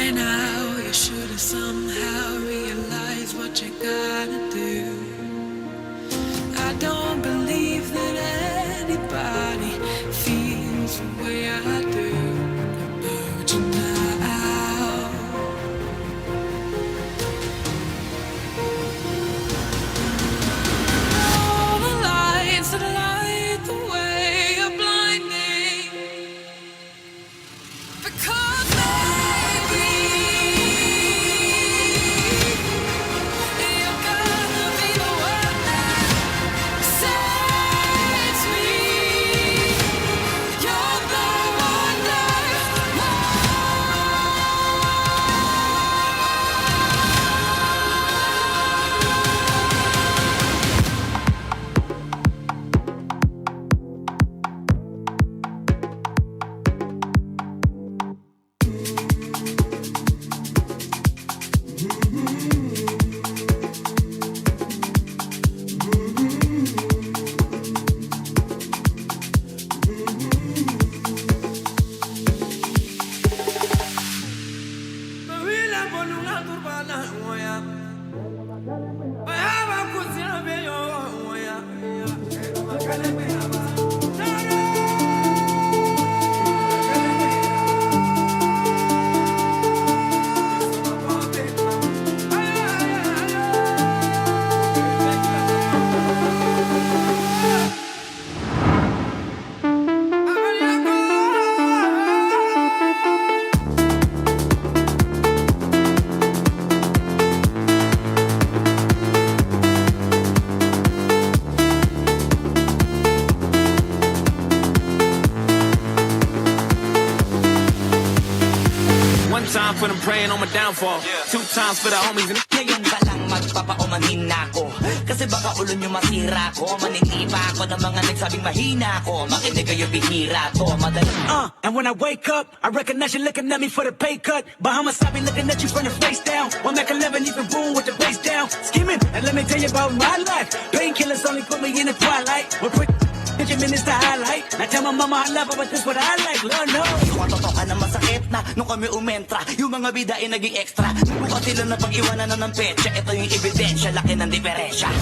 By now you should have somehow realized what you gotta do. I don't believe that anybody feels the way I do about you now. All the lights that light the way are blinding, because maybe you're gonna be the one that saves me. You're the one I Marila bonuna turbana moya. Bayaba kuzina beyo moya. Makale bayaba. One time for them praying on my downfall. Two times for the homies and Ngayon ba lang magpapaumanhin na ako? Kasi baka ulo nyo masira ko. Maninipa ako ng mga nagsabing mahina ko. Makinig kayo bihira to. Madali And when I wake up, I recognize you looking at me for the pay cut. Bahamas, I be looking at you from the face down. One Mac 11, even boom with the bass down. Skimming, and let me tell you about my life. Painkillers only put me in the twilight. We're quick, 50 minutes to highlight. I tell my mama I love her, but this what I like, Lord knows. Yung katotokan na masakit na nung kami umentra. Yung mga bida ay naging extra. Mukha sila na pag-iwanan na ng petsa. Ito yung ebidensya, laki ng diferensya.